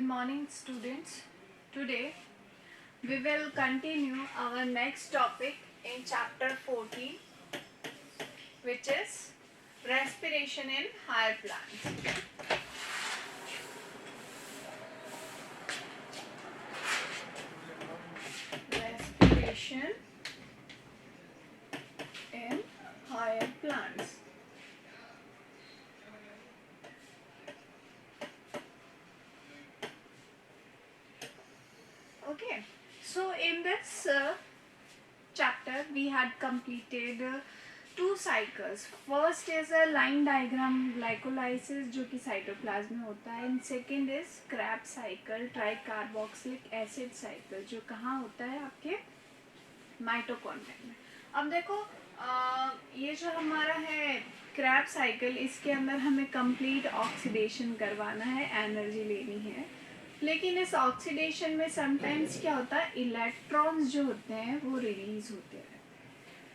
Good morning, students. Today we will continue our next topic in chapter 14, which is respiration in higher plants. Respiration in higher plants. Okay, so in this chapter we had completed two cycles. First is a line diagram glycolysis जो कि cytoplasm में होता है, and second is Krebs cycle tricarboxylic acid cycle जो कहाँ होता है आपके माइटोकॉन्ड्रिया में. अब देखो ये जो हमारा है क्रैब साइकिल, इसके अंदर हमें कंप्लीट ऑक्सीडेशन करवाना है, एनर्जी लेनी है. लेकिन इस ऑक्सीडेशन में समटाइम्स क्या होता है, इलेक्ट्रॉन्स जो होते हैं वो रिलीज होते हैं.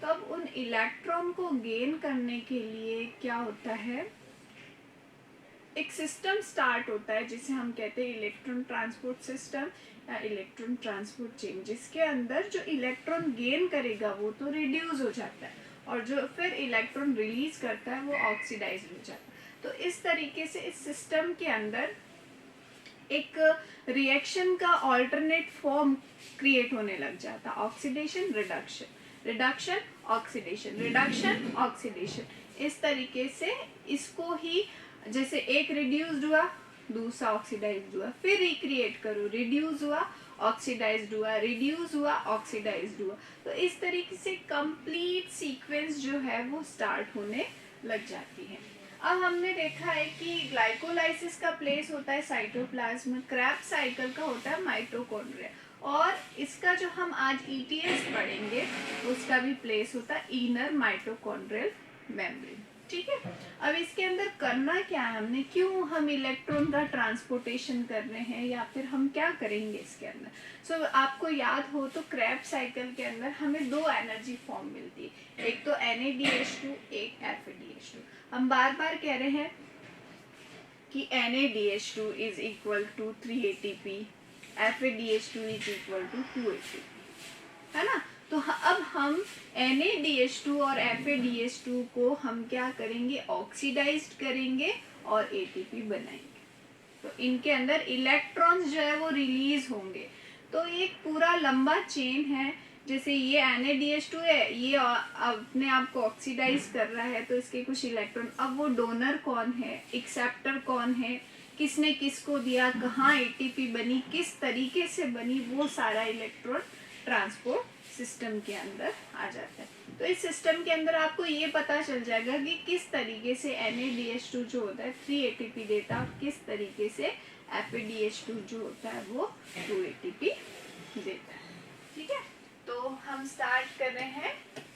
तो अब उन इलेक्ट्रॉन को गेन करने के लिए क्या होता है, एक सिस्टम स्टार्ट होता है जिसे हम कहते हैं इलेक्ट्रॉन ट्रांसपोर्ट सिस्टम या इलेक्ट्रॉन ट्रांसपोर्ट चेन, जिसके अंदर जो इलेक्ट्रॉन गेन करेगा वो तो रिड्यूस हो जाता है और जो फिर इलेक्ट्रॉन रिलीज करता है वो ऑक्सीडाइज हो जाता है. तो इस तरीके से इस सिस्टम के अंदर एक रिएक्शन का ऑल्टरनेट फॉर्म क्रिएट होने लग जाता है. Oxidation reduction, reduction oxidation, reduction oxidation. इस तरीके से इसको ही जैसे एक रिड्यूस्ड हुआ दूसरा ऑक्सीडाइज्ड हुआ, फिर रिक्रिएट करो, रिड्यूस हुआ ऑक्सीडाइज्ड हुआ, रिड्यूस हुआ ऑक्सीडाइज्ड हुआ. तो इस तरीके से कंप्लीट सीक्वेंस जो है वो स्टार्ट होने लग जाती है. अब हमने देखा है कि ग्लाइकोलाइसिस का प्लेस होता है साइटोप्लाज्म, क्रैब्स साइकिल का होता है माइटोकॉन्ड्रिया, और इसका जो हम आज ईटीएस पढ़ेंगे उसका भी प्लेस होता है इनर माइटोकॉन्ड्रियल मेम्ब्रेन. ठीक है. अब इसके अंदर करना क्या है, हमने क्यों हम इलेक्ट्रॉन का ट्रांसपोर्टेशन कर रहे हैं या फिर हम क्या करेंगे इसके अंदर. सो आपको याद हो तो क्रैब साइकिल के अंदर हमें दो एनर्जी फॉर्म मिलती है, एक तो NADH2, एक FADH2. हम बार बार कह रहे हैं कि NADH2 is equal to 3 ATP, FADH2 is equal to 2 ATP, है ना. तो अब हम NADH2 और FADH2 को हम क्या करेंगे, ऑक्सीडाइज्ड करेंगे और ATP बनाएंगे. तो इनके अंदर इलेक्ट्रॉन्स जो है वो रिलीज होंगे. तो एक पूरा लंबा चेन है. जैसे ये NADH2 है, ये अपने आप को ऑक्सीडाइज कर रहा है तो इसके कुछ इलेक्ट्रॉन, अब वो डोनर कौन है, एक्सेप्टर कौन है, किसने किसको दिया, कहाँ ATP बनी, किस तरीके से बनी, वो सारा इलेक्ट्रॉन ट्रांसपोर्ट सिस्टम के अंदर आ जाता है. तो इस सिस्टम के अंदर आपको ये पता चल जाएगा कि किस तरीके से NADH2 जो होता है 3 ATP देता है और किस तरीके से FADH2 जो होता है वो 2 ATP देता है. ठीक है. तो हम स्टार्ट कर रहे हैं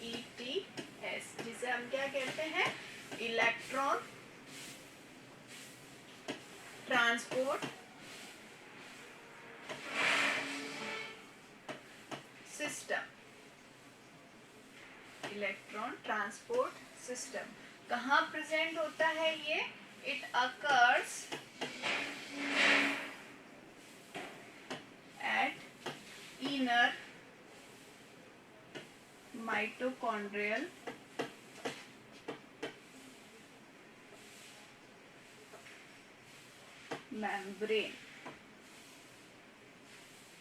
ETS, जिसे हम क्या कहते हैं, electron transport system. Electron transport system कहाँ प्रेजेंट होता है ये, it occurs at inner mitochondrial membrane.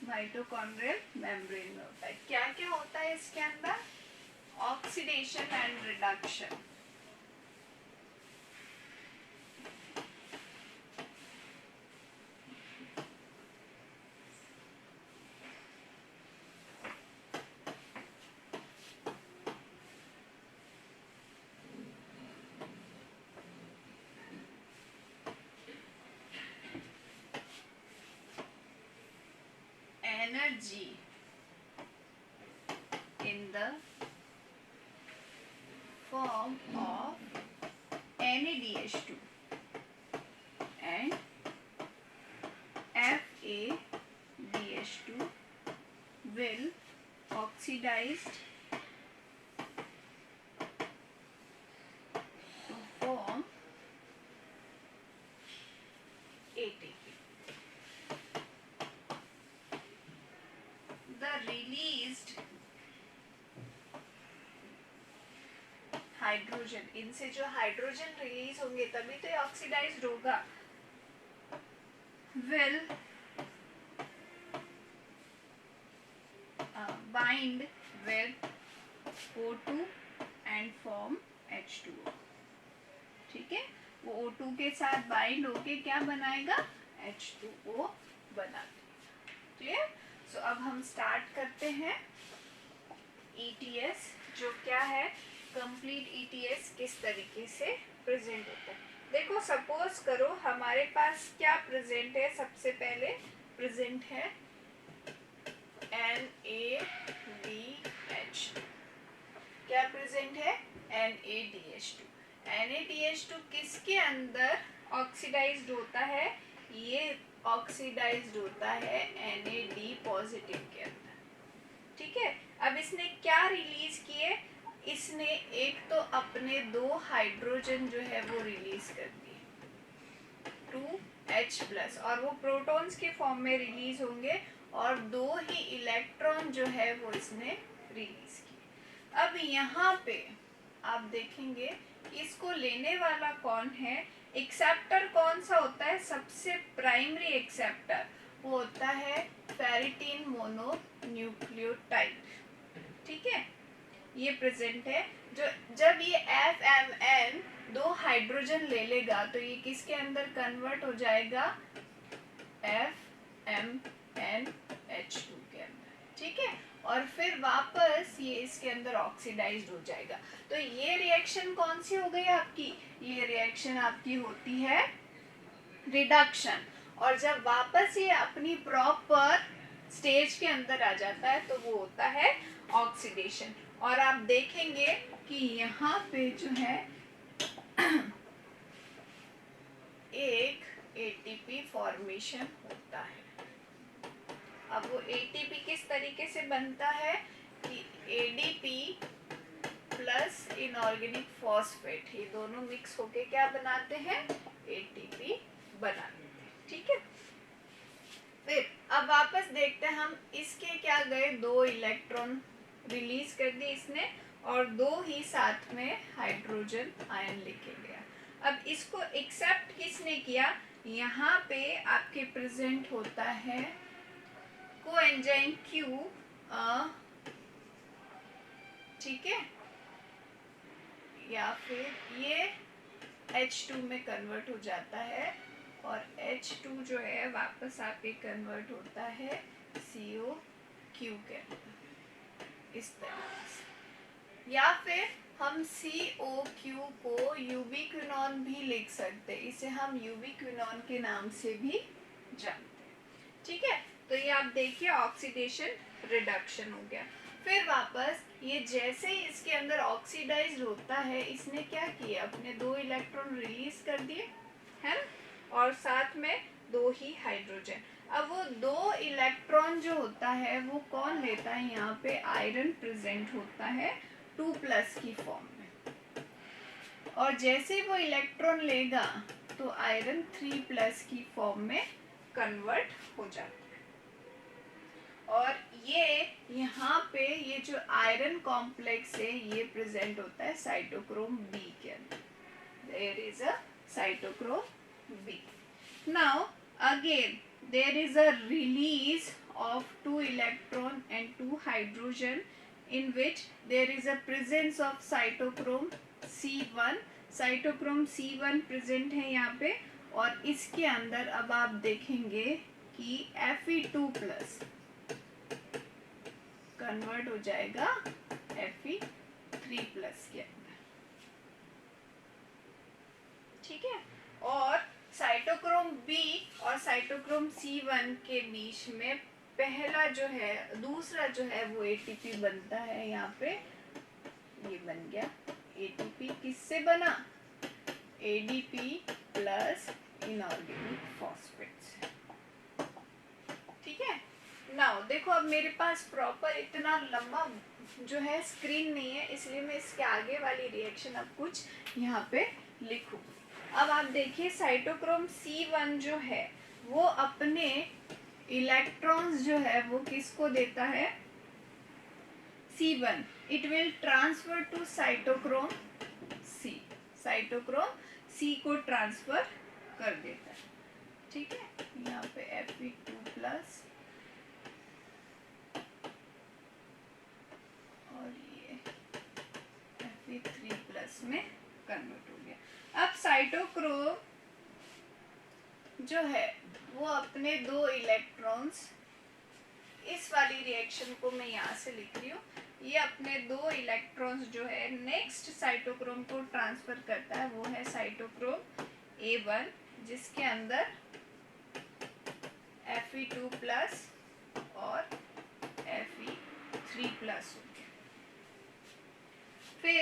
Mitochondrial membrane में होता है. क्या क्या होता है इसके अंदर, oxidation and reduction, energy in the form of NADH2 and FADH2 will oxidize to form ATP. Hydrogen, इनसे जो हाइड्रोजन रिलीज होंगे तभी तो ये ऑक्सीडाइज्ड होगा, will bind with O2 and form H2O. ठीक है, वो O2 के साथ बाइंड होके क्या बनाएगा, H2O बना देगा। क्लियर? सो अब हम स्टार्ट करते हैं ETS, जो क्या है, कंप्लीट ETS किस तरीके से प्रेजेंट होता है। देखो सपोज करो हमारे पास क्या प्रेजेंट है, सबसे पहले प्रेजेंट है NaDH2। क्या प्रेजेंट है, NaDH2। NaDH2 किसके अंदर ऑक्सीडाइज्ड होता है, ये ऑक्सीडाइज्ड होता है NaD पॉजिटिव के अंदर। ठीक है, अब इसने क्या रिलीज किए, इसने एक तो अपने 2 हाइड्रोजन जो है वो रिलीज कर दिए 2H+, और वो प्रोटॉन्स के फॉर्म में रिलीज होंगे, और 2 ही इलेक्ट्रॉन जो है वो इसने रिलीज किए। अब यहाँ पे आप देखेंगे इसको लेने वाला कौन है, एक्सेप्टर कौन सा होता है, सबसे प्राइमरी एक्सेप्टर वो होता है फेरिटीन मोनोन्यूक्लियोटाइड। ठीक है, ये प्रेजेंट है, जो जब ये FMN 2 हाइड्रोजन ले लेगा तो ये किसके अंदर कन्वर्ट हो जाएगा, FMNH2 के अंदर। ठीक है, और फिर वापस ये इसके अंदर ऑक्सीडाइज्ड हो जाएगा। तो ये रिएक्शन कौन सी हो गई आपकी, ये रिएक्शन आपकी होती है रिडक्शन, और जब वापस ये अपनी प्रॉपर स्टेज के अंदर आ जाता है तो वो होता है ऑक्सीडेशन। और आप देखेंगे कि यहाँ पे जो है एक ATP फॉर्मेशन होता है। अब वो ATP किस तरीके से बनता है कि ADP प्लस इनऑर्गेनिक फॉस्फेट, ये दोनों मिक्स होके क्या बनाते हैं, ATP बनाते हैं। ठीक है, फिर अब वापस देखते हैं हम, इसके क्या गए, 2 इलेक्ट्रॉन रिलीज कर दिए इसने, और 2 ही साथ में हाइड्रोजन आयन लेके गया। अब इसको एक्सेप्ट किसने किया, यहाँ पे आपके प्रेजेंट होता है कोएंजाइम Q, ठीक है, या फिर ये H2 में कन्वर्ट हो जाता है, और H2 जो है वापस आपके कन्वर्ट होता है COQ के अंदर इस तरह से, या फिर हम COQ को यूबिक्विनोन भी लिख सकते हैं, इसे हम यूबिक्विनोन के नाम से भी जानते हैं। ठीक है, तो ये आप देखिए ऑक्सीडेशन रिडक्शन हो गया। फिर वापस ये जैसे ही इसके अंदर ऑक्सीडाइज्ड होता है, इसने क्या किया, अपने 2 इलेक्ट्रॉन रिलीज कर दिए है ना, और साथ में 2 ही हाइड्रोजन। अब वो 2 इलेक्ट्रॉन जो होता है वो कौन लेता है, यहाँ पे आयरन प्रेजेंट होता है 2+ की फॉर्म में, और जैसे वो इलेक्ट्रॉन लेगा तो आयरन 3+ की फॉर्म में कन्वर्ट हो जाता है। और ये यहाँ पे ये जो आयरन कॉम्प्लेक्स है ये प्रेजेंट होता है साइटोक्रोम B के अंदर, there is a cytochrome B। Now again there is a release of 2 electron and 2 hydrogen in which there is a presence of cytochrome C1। cytochrome C1 present है यहाँ पे, और इसके अंदर अब आप देखेंगे कि Fe2+ कन्वर्ट हो जाएगा Fe3+ के अंदर। ठीक है, और साइटोक्रोम B और साइटोक्रोम C1 के बीच में पहला जो है, दूसरा जो है वो ATP बनता है, यहाँ पे ये बन गया ATP, किससे बना, ADP प्लस इनऑर्गेनिक फॉस्फेट से। ठीक है, नाउ देखो अब मेरे पास प्रॉपर इतना लंबा जो है स्क्रीन नहीं है, इसलिए मैं इसके आगे वाली रिएक्शन अब कुछ यहाँ पे लिखूंगी। अब आप देखिए साइटोक्रोम C1 जो है वो अपने इलेक्ट्रॉन्स जो है वो किसको देता है, C1, it will transfer to cytochrome cytochrome C को ट्रांसफर कर देता है। ठीक है, यहाँ पे Fe2+ और ये Fe3+ में कन्वर्ट हो गया। अब साइटोक्रोम जो है वो अपने 2 इलेक्ट्रॉन्स, इस वाली रिएक्शन को मैं यहाँ से लिख रही हूँ, ये अपने 2 इलेक्ट्रॉन्स जो है नेक्स्ट साइटोक्रोम को ट्रांसफर करता है, वो है साइटोक्रोम A1 जिसके अंदर Fe2+ और Fe3+ हो गया। फिर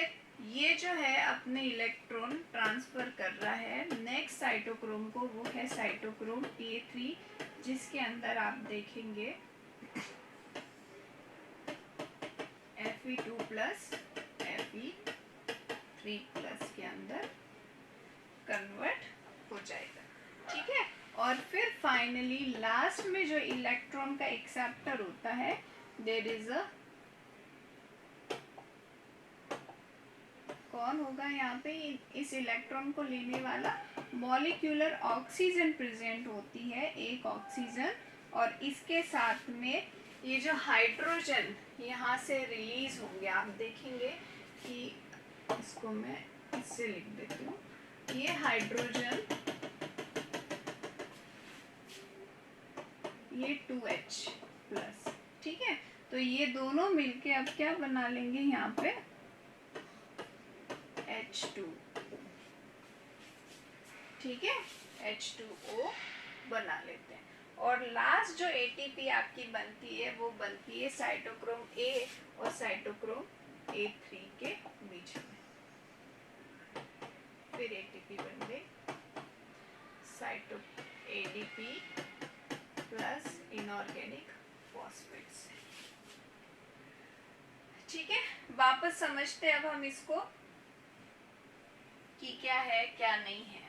ये जो है अपने इलेक्ट्रॉन ट्रांसफर कर रहा है नेक्स्ट साइटोक्रोम को, वो है साइटोक्रोम A3 जिसके अंदर आप देखेंगे Fe2+ Fe3+ के अंदर कन्वर्ट हो जाएगा। ठीक है, और फिर फाइनली लास्ट में जो इलेक्ट्रॉन का एक्सेप्टर होता है, देयर इज अ, कौन होगा यहाँ पे, इस इलेक्ट्रॉन को लेने वाला मॉलिक्यूलर ऑक्सीजन प्रेजेंट होती है, एक ऑक्सीजन, और इसके साथ में ये जो हाइड्रोजन यहाँ से रिलीज होंगे, आप देखेंगे कि इसको मैं इससे लिख देती हूँ, ये हाइड्रोजन, ये 2H+, ठीक है, तो ये दोनों मिलके अब क्या बना लेंगे यहाँ पे H2, ठीक है, H2O बना लेते हैं। और लास्ट जो ATP आपकी बनती है वो बनती है साइटोक्रोम A और साइटोक्रोम A3 के बीच में। फिर ATP बन गई cyto ADP plus inorganic phosphates. ठीक है, वापस समझते हैं अब हम इसको कि क्या है क्या नहीं है।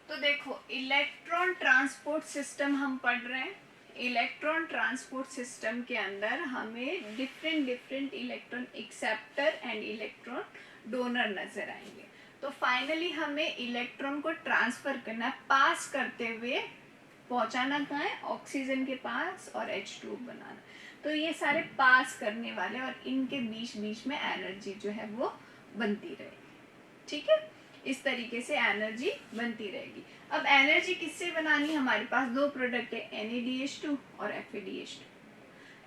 तो देखो, इलेक्ट्रॉन ट्रांसपोर्ट सिस्टम हम पढ़ रहे हैं। इलेक्ट्रॉन ट्रांसपोर्ट सिस्टम के अंदर हमें different electron acceptor and electron donor नजर आएंगे। तो फाइनली हमें इलेक्ट्रॉन को ट्रांसफर करना है, पास करते हुए पहुंचाना कहाँ है, ऑक्सीजन के पास, और H2 बनाना। तो ये सारे पास करने वाले, और इनके बीच बीच में एनर्जी जो है वो बनती रहेगी। ठीक है, इस तरीके से एनर्जी बनती रहेगी। अब एनर्जी किससे बनानी, हमारे पास 2 प्रोडक्ट है, NADH2 और FADH2।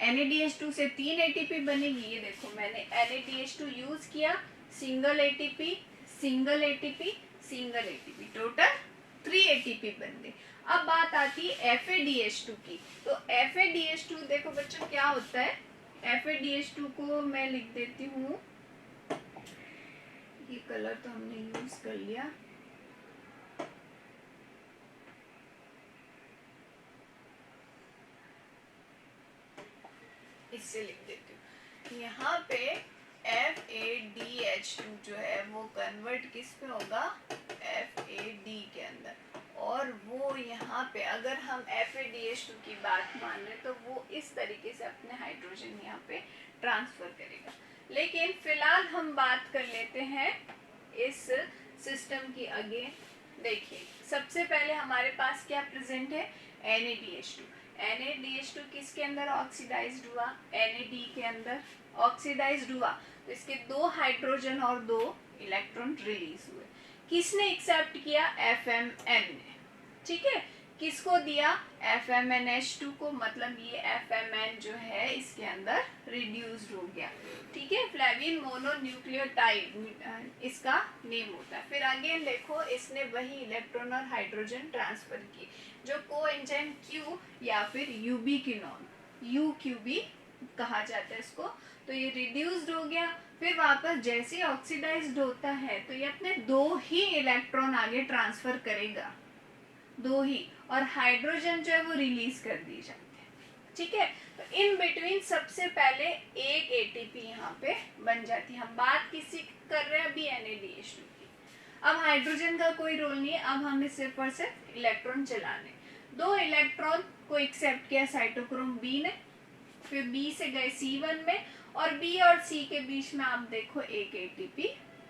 NADH2 से 3 ATP बनेगी। ये देखो, मैंने NADH2 यूज किया, single ATP, single ATP, single ATP, total 3 ATP बन गए। अब बात आती है FADH2 की। तो FADH2 देखो बच्चों क्या होता है, FADH2 को मैं लिख देती हूँ, ये कलर तो हमने यूज कर लिया, इससे लिख देती हूँ। यहाँ पे FADH2 जो है वो कन्वर्ट किस पे होगा, FAD के अंदर, और वो यहाँ पे अगर हम FADH2 की बात मान रहे तो वो इस तरीके से अपने हाइड्रोजन यहाँ पे ट्रांसफर करेगा। लेकिन फिलहाल हम बात कर लेते हैं इस सिस्टम की। अगेन देखिए, सबसे पहले हमारे पास क्या प्रेजेंट है, NADH2। NADH2 किसके अंदर ऑक्सीडाइज्ड हुआ, NAD के अंदर ऑक्सीडाइज्ड हुआ, तो इसके 2 हाइड्रोजन और 2 इलेक्ट्रॉन रिलीज हुए। किसने एक्सेप्ट किया, FMN ने। ठीक है, किसको दिया, FMNH2 को, मतलब ये FMN जो है इसके अंदर रिड्यूस्ड हो गया। ठीक है, फ्लेविन मोनोन्यूक्लियोटाइड इसका नेम होता है। फिर अगेन देखो, इसने वही इलेक्ट्रॉन और हाइड्रोजन ट्रांसफर किए, जो कोएंजाइम Q या फिर यूबिक्विनोन, UQB कहा जाता है इसको। तो ये रिड्यूस्ड हो गया, फिर वापस जैसे ऑक्सीडाइज्ड होता है तो ये अपने 2 ही इलेक्ट्रॉन आगे ट्रांसफर करेगा, 2 ही, और हाइड्रोजन जो है वो रिलीज कर दी जाती है। ठीक है, तो इन बिटवीन सबसे पहले एक ATP यहाँ पे बन जाती है। हम बात किसी कर रहे हैं अभी, NADH2 की। अब हाइड्रोजन का कोई रोल नहीं है, अब हमें सिर्फ और सिर्फ इलेक्ट्रॉन चलाने। 2 इलेक्ट्रॉन को एक्सेप्ट किया साइटोक्रोम B ने, फिर B से गए C1 में, और B और C के बीच में आप देखो एक ATP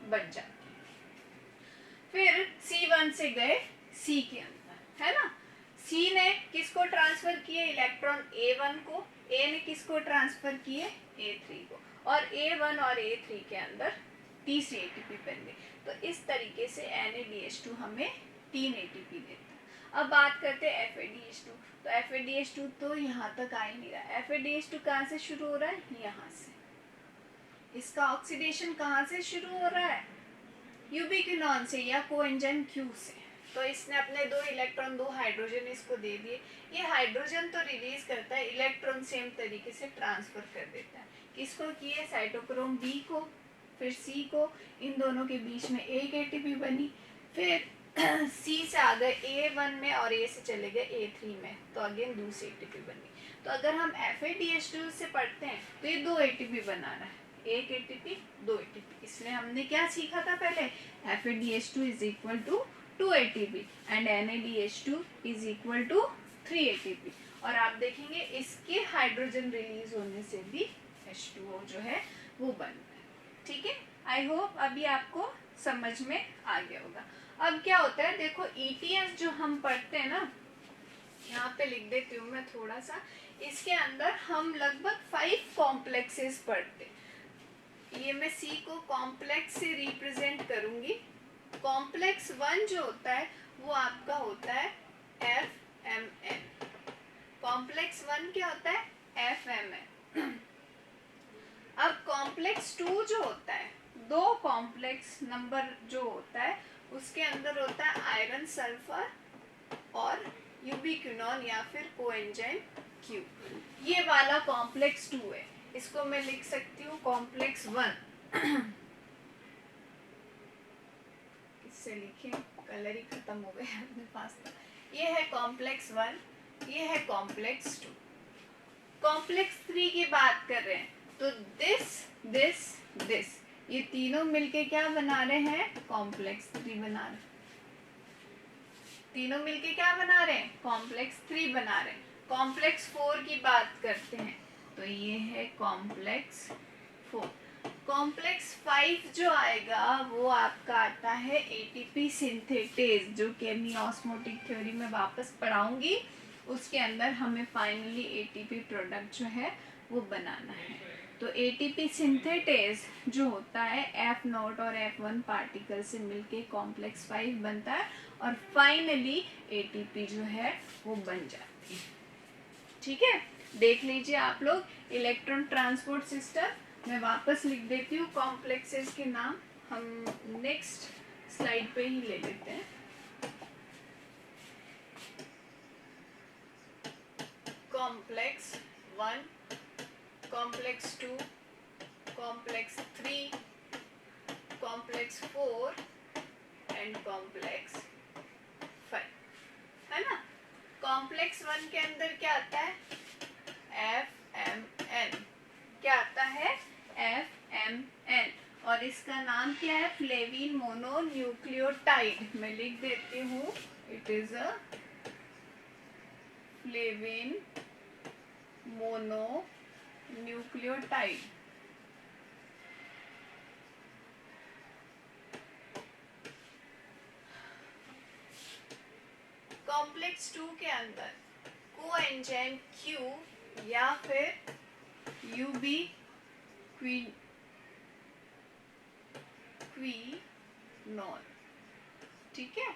बन जाती है। कौन से गए, सी के अंदर, है ना। सी ने किसको ट्रांसफर किए, इलेक्ट्रॉन A1 को, ए ने किसको ट्रांसफर किए, A3 को, और A1 और A3 के अंदर तीसरी एटीपी बन गई। तो इस तरीके से NaDH2 हमें 3 एटीपी देता है। अब बात करते हैं FADH2। तो FADH2 तो यहाँ तक आ ही नहीं रहा। FADH2 कहाँ से शुरू हो रहा है, यहाँ से। इसका ऑक्सीडेशन कहाँ से शुरू हो रहा है, यूबिक्विनॉन से या कोएंजाइम Q से। तो इसने अपने 2 इलेक्ट्रॉन 2 हाइड्रोजन इसको दे दिए। ये हाइड्रोजन तो रिलीज करता है, इलेक्ट्रॉन सेम तरीके से ट्रांसफर कर देता है। किसको किए, साइटोक्रोम B को, फिर C को, इन दोनों के बीच में एक एटीपी बनी, फिर C से आ गए A1 में और A से चले गए A3 में, तो अगेन दूसरी एटीपी बनी। तो अगर हम FADH2 से पढ़ते हैं तो ये 2 एटीपी बना रहा है, एक एटीपी 2 एटीपी। इसलिए हमने क्या सीखा था पहले, FADH2 is equal to 2 ATP and NaDH2 is equal to 3 ATP। और आप देखेंगे इसके हाइड्रोजन रिलीज होने से भी H2O जो है वो बनता है। ठीक है, आई होप अभी आपको समझ में आ गया होगा। अब क्या होता है, देखो ETS जो हम पढ़ते हैं ना, यहाँ पे लिख देती हूँ मैं थोड़ा सा, इसके अंदर हम लगभग 5 कॉम्प्लेक्सेस पढ़ते। ये मैं C को कॉम्प्लेक्स से रिप्रेजेंट करूंगी। कॉम्प्लेक्स 1 जो होता है वो आपका होता है FMN। कॉम्प्लेक्स 1 क्या होता है, FMN। अब कॉम्प्लेक्स 2 जो होता है, 2 कॉम्प्लेक्स नंबर जो होता है उसके अंदर होता है आयरन सल्फर और यूबिक्विनॉन या फिर कोएंजाइम Q। ये वाला कॉम्प्लेक्स 2 है, इसको मैं लिख सकती हूँ कॉम्प्लेक्स 1। किससे लिखे, कलर ही खत्म हो गया अपने पास था। ये है कॉम्प्लेक्स 1, ये है कॉम्प्लेक्स 2। कॉम्प्लेक्स 3 की बात कर रहे हैं तो दिस ये तीनों मिलके क्या बना रहे हैं, कॉम्प्लेक्स 3 बना रहे हैं। तीनों मिलके क्या बना रहे हैं, कॉम्प्लेक्स 3 बना रहे हैं। कॉम्प्लेक्स 4 की बात करते हैं तो ये है कॉम्प्लेक्स 4। कॉम्प्लेक्स 5 जो आएगा वो आपका आता है एटीपी सिंथेटेज, जो केमी ऑस्मोटिक थ्योरी में वापस पढ़ाऊंगी। उसके अंदर हमें फाइनली एटीपी प्रोडक्ट जो है वो बनाना है। तो एटीपी सिंथेटेज जो होता है F0 और F1 पार्टिकल से मिलके कॉम्प्लेक्स 5 बनता है और फाइनली एटीपी जो है वो बन जाती है। ठीक है, देख लीजिए आप लोग इलेक्ट्रॉन ट्रांसपोर्ट सिस्टम। मैं वापस लिख देती हूँ कॉम्प्लेक्सेस के नाम, हम नेक्स्ट स्लाइड पे ही ले लेते हैं। Complex 1, complex 2, complex 3, complex 4 and complex 5, है ना। कॉम्प्लेक्स 1 के अंदर क्या आता है, FMN। क्या आता है, FMN, और इसका नाम क्या है, फ्लेविन मोनोन्यूक्लियोटाइड। मैं लिख देती हूँ, it is a flavin mononucleotide. Complex 2 के अंदर कोएंजाइम Q या फिर यूबिक्विनॉन, ठीक है,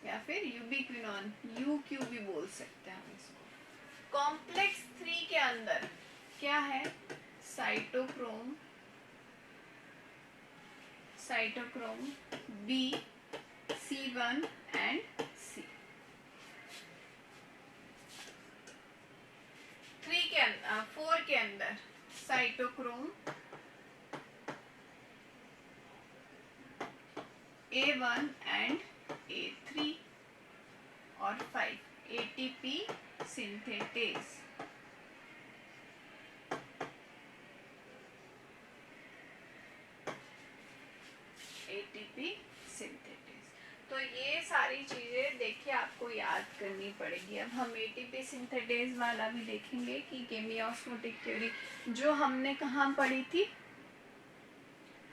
या फिर यूबिक्विनॉन, UQ भी बोल सकते हैं हम इसको। कॉम्प्लेक्स 3 के अंदर क्या है, cytochrome B, C1 and C। 4 के अंदर साइटोक्रोम A1 एंड A3 और 5 ATP सिंथेटेज। ATP synthetase. तो ये सारी चीजें देखिए आपको याद करनी पड़ेगी। अब हम ATP सिंथेटेज वाला भी देखेंगे कि केमी ऑस्मोटिक थ्योरी जो हमने कहाँ पढ़ी थी,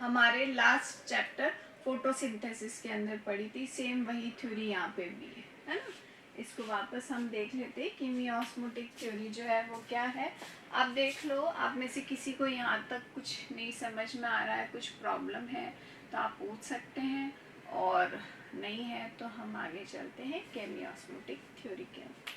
हमारे लास्ट चैप्टर फोटोसिंथेसिस के अंदर पढ़ी थी, सेम वही थ्योरी यहाँ पे भी है ना। इसको वापस हम देख लेते हैं। कीमियोस्मोटिक थ्योरी जो है वो क्या है, आप देख लो। आप में से किसी को यहाँ तक कुछ नहीं समझ में आ रहा है, कुछ प्रॉब्लम है तो आप पूछ सकते हैं, और नहीं है तो हम आगे चलते हैं कीमियोस्मोटिक थ्योरी के अंदर।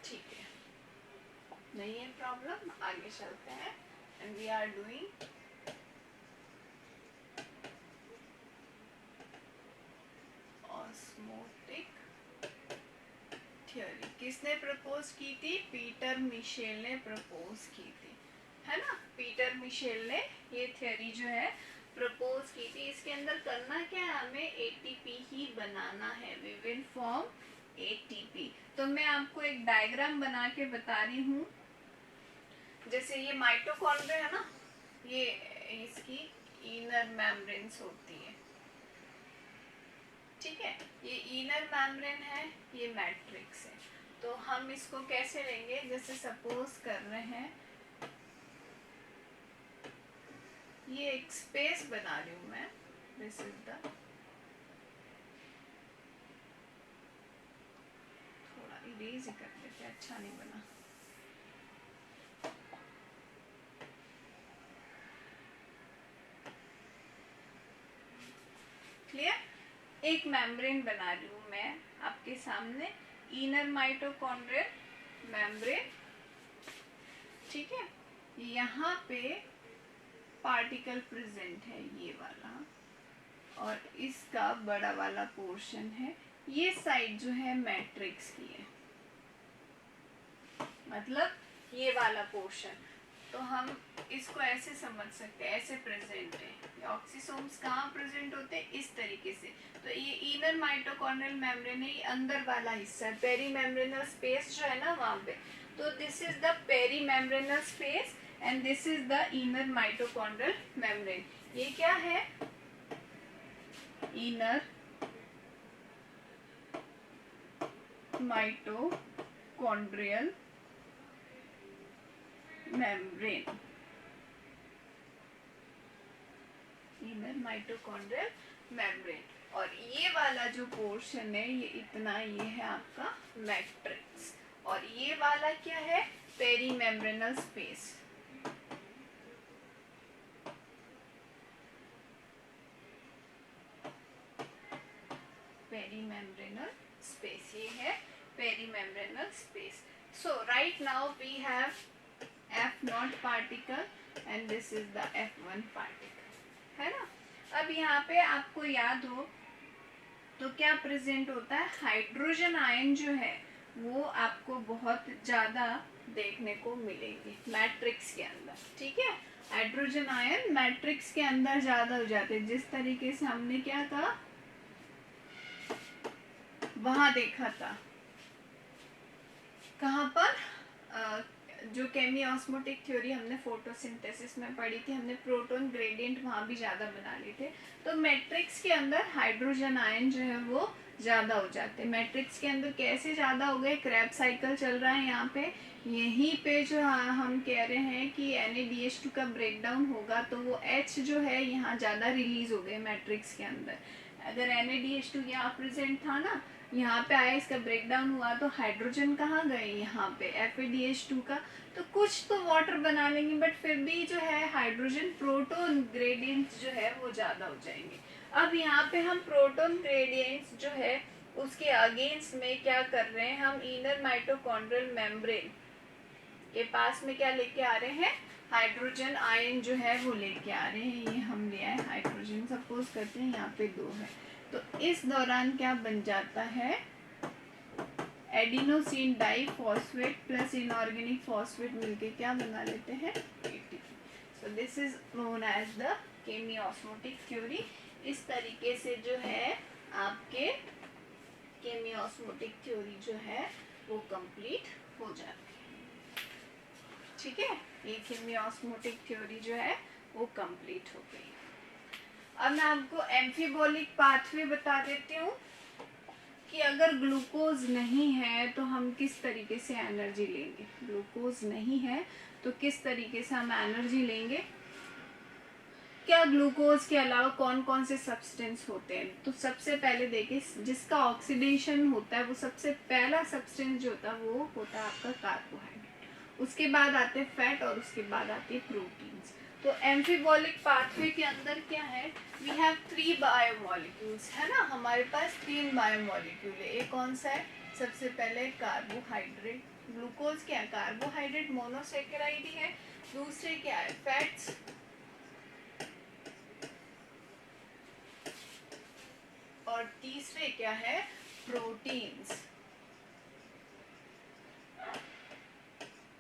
ठीक है, नहीं है प्रॉब्लम, आगे चलते हैं। And we are doing osmotic theory. किसने प्रपोज की थी? पीटर मिशेल ने प्रपोज की थी, है ना। पीटर मिशेल ने ये थ्योरी जो है प्रपोज की थी। इसके अंदर करना क्या है, हमें एटीपी ही बनाना है। We will form ATP. तो मैं आपको एक डायग्राम बना के बता रही हूँ। जैसे ये माइटोकॉन्ड्रिया है ना, ये इसकी इनर मेम्ब्रेन्स होती है, ठीक है। ये इनर मेम्ब्रेन है, ये मैट्रिक्स है। तो हम इसको कैसे लेंगे, जैसे सपोज कर रहे हैं ये एक स्पेस बना रही हूं मैं, दिस इज द, थोड़ा इरेज कर देते, अच्छा नहीं बना। क्लियर? एक मेम्ब्रेन बना रही हूं मैं आपके सामने, इनर माइटोकॉन्ड्रियल मेम्ब्रेन, ठीक है। यहाँ पे पार्टिकल प्रेजेंट है ये वाला, और इसका बड़ा वाला पोर्शन है। ये साइड जो है मैट्रिक्स की है, मतलब ये वाला पोर्शन। तो हम इसको ऐसे समझ सकते हैं, ऐसे प्रेजेंट है। ऑक्सीसोम्स कहाँ प्रेजेंट होते हैं? इस तरीके से। तो ये इनर माइटोकॉन्ड्रियल मेम्ब्रेन है, ये अंदर वाला हिस्सा है, पेरी मेम्ब्रेनल स्पेस जो है ना वहाँ पे। तो this is the peri membranal space and this is the inner mitochondrial membrane. ये क्या है? Inner mitochondrial membrane, inner mitochondrial membrane. और ये वाला जो पोर्शन है ये इतना, ये है आपका मैट्रिक्स, और ये वाला क्या है? Peri membranal space. Peri membranal space, ये है peri membranal space. So right now we have F0 particle and this is the F1 particle, है ना। अब यहाँ पे आपको याद हो तो क्या प्रेजेंट होता है? हाइड्रोजन आयन जो है वो आपको बहुत ज्यादा देखने को मिलेगी मैट्रिक्स के अंदर, ठीक है। हाइड्रोजन आयन मैट्रिक्स के अंदर ज्यादा हो जाते हैं, जिस तरीके से हमने क्या कहा वहां देखा था, कहाँ पर जो केमियोस्मोटिक थ्योरी हमने फोटोसिंथेसिस में पढ़ी थी, हमने प्रोटॉन ग्रेडियंट वहाँ भी ज़्यादा बना लिए थे। तो मैट्रिक्स के अंदर हाइड्रोजन आयन जो है वो ज़्यादा हो जाते हैं। मैट्रिक्स के अंदर कैसे ज़्यादा हो गए? क्रैब्स साइकिल चल रहा है यहाँ पे, यहीं पे जो हम कह रहे हैं कि NaDH2 का ब्रेकडाउन होगा तो वो H जो है यहाँ ज़्यादा रिलीज हो गए मैट्रिक्स के अंदर। अगर NaDH2 यहाँ प्रेजेंट था ना, यहाँ पे आया, इसका ब्रेकडाउन हुआ तो हाइड्रोजन कहाँ गए? यहाँ पे FADH2 का, तो कुछ तो वाटर बना लेंगे, बट फिर भी जो है हाइड्रोजन प्रोटॉन ग्रेडियंट्स जो है वो ज़्यादा हो जाएंगे। अब यहाँ पे हम प्रोटॉन ग्रेडियंट्स जो है उसके अगेंस्ट में क्या कर रहे हैं, हम इनर माइटोकॉन्ड्रियल मेम्ब्रेन के पास में क्या लेके आ रहे हैं? हाइड्रोजन आयन जो है वो लेके आ रहे हैं। ये हम ले आए हाइड्रोजन, सपोज करते हैं यहाँ पे 2 है। तो इस दौरान क्या बन जाता है? Adenosine diphosphate plus inorganic phosphate मिलके क्या बना लेते हैं? ATP। So this is known as the chemiosmotic theory. इस तरीके से जो है आपके केमियोस्मोटिक थ्योरी जो है वो कंप्लीट हो जाती है, ठीक है। ये केमियोस्मोटिक थ्योरी जो है वो कंप्लीट हो गई। अब मैं आपको एम्फीबोलिक पाथवे बता देती हूँ कि अगर ग्लूकोज नहीं है तो हम किस तरीके से एनर्जी लेंगे, ग्लूकोज नहीं है तो किस तरीके से हम एनर्जी लेंगे, क्या ग्लूकोज के अलावा कौन कौन से सब्सटेंस होते हैं। तो सबसे पहले देखिए जिसका ऑक्सीडेशन होता है वो सबसे पहला सब्सटेंस जो होता है वो होता है आपका कार्बोहाइड्रेट, उसके बाद आते हैं फैट और उसके बाद आती है प्रोटीन्स। तो एम्फीबॉलिक पाथवे के अंदर क्या है, वी हैव 3 बायोमोलिक्यूल्स, है ना, हमारे पास 3 बायोमोलिक्यूल है। एक कौन सा है, सबसे पहले कार्बोहाइड्रेट, ग्लूकोज क्या है, कार्बोहाइड्रेट मोनोसेकेराइड है। दूसरे क्या है, फैट्स, और तीसरे क्या है, प्रोटीन्स।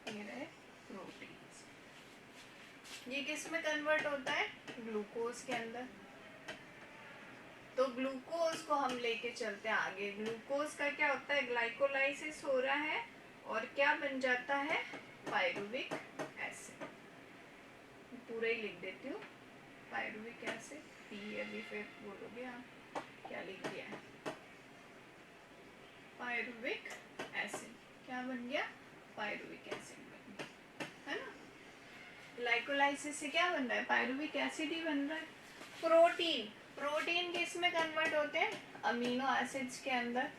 ये रहे प्रोटीन्स, ये किस में कन्वर्ट होता है, ग्लूकोज के अंदर। तो ग्लूकोज को हम लेके चलते हैं आगे। ग्लूकोज का क्या होता है, ग्लाइकोलाइसिस हो रहा है और क्या बन जाता है, पायरुविक एसिड। पूरा ही लिख देती हूँ, पायरुविक एसिड, पी अभी फिर बोलोगे आप क्या लिख दिया है, पायरुविक एसिड क्या बन गया, पायरुविक एसिड बन गया, है ना। ग्लाइकोलाइसिस से क्या बन रहा है, पायरुविक एसिड ही बन रहा है। प्रोटीन, प्रोटीन किस में कन्वर्ट होते हैं, अमीनो एसिड्स के अंदर,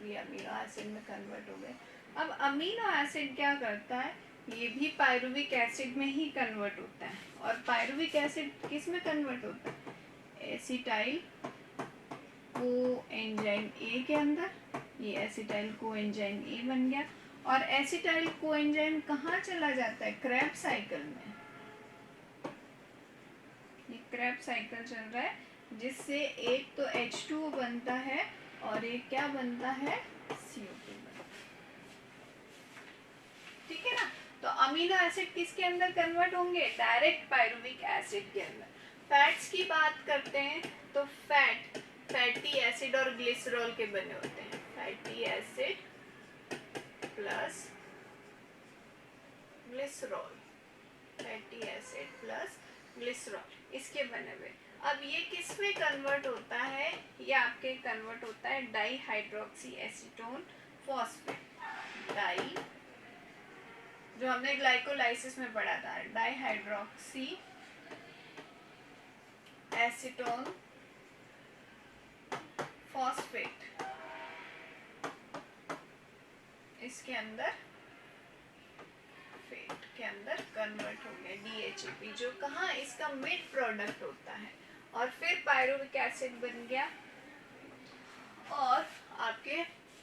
ये अमीनो एसिड में कन्वर्ट हो गए। अब अमीनो एसिड क्या करता है, ये भी पायरुविक एसिड में ही कन्वर्ट होता है। और पायरुविक एसिड किस में कन्वर्ट होता है, एसिटाइल कोएंजाइम ए के अंदर, ये एसिटाइल कोएंजाइम ए बन गया। और एसिटाइल कोएंजाइम कहाँ चला जाता है, क्रेब्स साइकिल में, ये क्रेब्स साइकिल चल रहा है, जिससे एक तो H2O बनता है और एक क्या बनता है, CO2 बनता है, ठीक है ना। तो अमीनो एसिड किसके अंदर कन्वर्ट होंगे, डायरेक्ट पायरुविक एसिड के अंदर। फैट्स की बात करते हैं तो फैट फैटी एसिड और ग्लिसरॉल के बने होते हैं, fatty acid plus glycerol, fatty acid plus glycerol इसके बने हुए। अब ये किस में कन्वर्ट होता है, ये आपके कन्वर्ट होता है di hydroxy acetone phosphate, di, जो हमने ग्लाइकोलाइसिस में पढ़ा था, डाई हाइड्रोक्सी एसीटोन फॉस्फेट, इसके अंदर फेट के अंदर कन्वर्ट हो गया DHAP, जो कहाँ इसका मिड प्रोडक्ट होता है। और फिर पायरुविक एसिड बन गया और आपके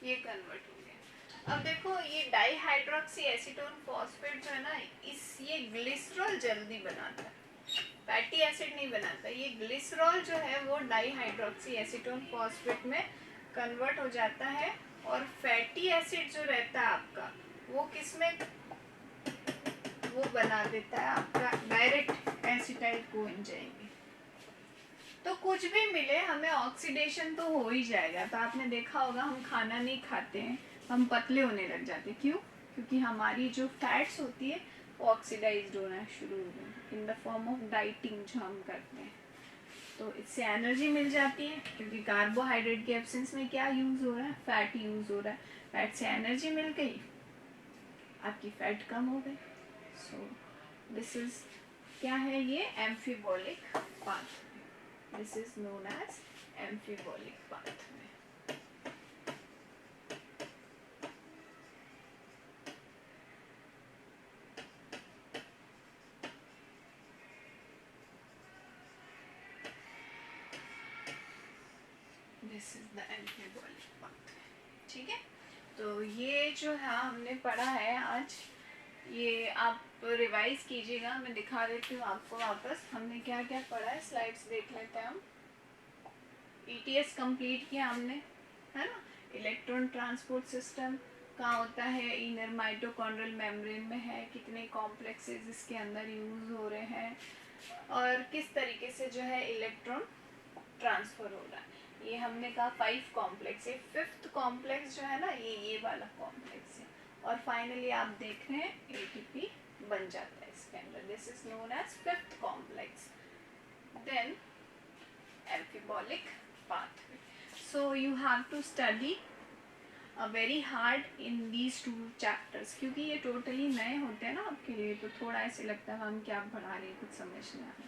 ये कन्वर्ट हो गया। अब देखो ये डाई हाइड्रोक्सी एसीटोन फॉस्फेट जो है ना, ये ग्लिसरॉल जल्दी बनाता है, फैटी एसिड नहीं बनाता। ये ग्लिसरॉल जो है वो डाई हाइड्रोक्सी एसीटोन फॉस्फेट में कन्वर्ट हो जाता है। और फैटी एसिड जो रहता है आपका वो किस में, वो बना देता है आपका डायरेक्ट एसिटाइल कोएंजाइम। तो कुछ भी मिले हमें ऑक्सीडेशन तो हो ही जाएगा। तो आपने देखा होगा हम खाना नहीं खाते हैं, हम पतले होने लग जाते हैं, क्यों, क्योंकि हमारी जो फैट्स होती है वो ऑक्सीडाइज्ड होना शुरू हो गई in the form of dieting जो हम करते हैं। तो इससे एनर्जी मिल जाती है, क्योंकि कार्बोहाइड्रेट के एब्सेंस में क्या यूज़ हो रहा है, फैट यूज़ हो रहा है। फैट से एनर्जी मिल गई, आपकी फैट कम हो गई। सो दिस इज क्या है, ये amphibolic pathway, this is known as amphibolic pathway. This is the amphibolic pathway, ठीक है। तो ये जो है हमने पढ़ा है आज, ये आप रिवाइज कीजिएगा, मैं दिखा देती हूँ आपको वापस हमने क्या क्या पढ़ा है। स्लाइड्स देख लेते हैं हम। ETS कंप्लीट किया हमने, है ना। इलेक्ट्रॉन ट्रांसपोर्ट सिस्टम कहाँ होता है, इनर माइटोकॉन्ड्रियल मेम्ब्रेन में है, कितने कॉम्प्लेक्सेस इसके अंदर यूज हो रहे हैं और किस तरीके से जो है इलेक्ट्रॉन ट्रांसफर हो रहा है। ये हमने कहा 5 कॉम्प्लेक्स है, 5th कॉम्प्लेक्स जो है ना ये वाला कॉम्प्लेक्स है। और फाइनली आप देख रहे हैं ATP बन जाता है इसके अंदर, this is known as 5th complex. Then amphibolic So you have to study very hard in these 2 chapters, क्योंकि ये totally नए होते हैं ना आपके लिए, तो थोड़ा ऐसे लगता है मैम क्या पढ़ा रही है, कुछ समझ नहीं आ रहा.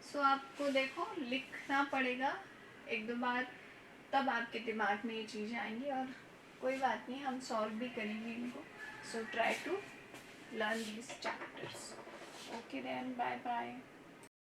So आपको देखो लिखना पड़ेगा 1-2 बार, तब आपके दिमाग में ये चीज़ें आएंगी, और कोई बात नहीं, हम सॉल्व भी करेंगे इनको. So try to learn these chapters. Okay then, bye bye.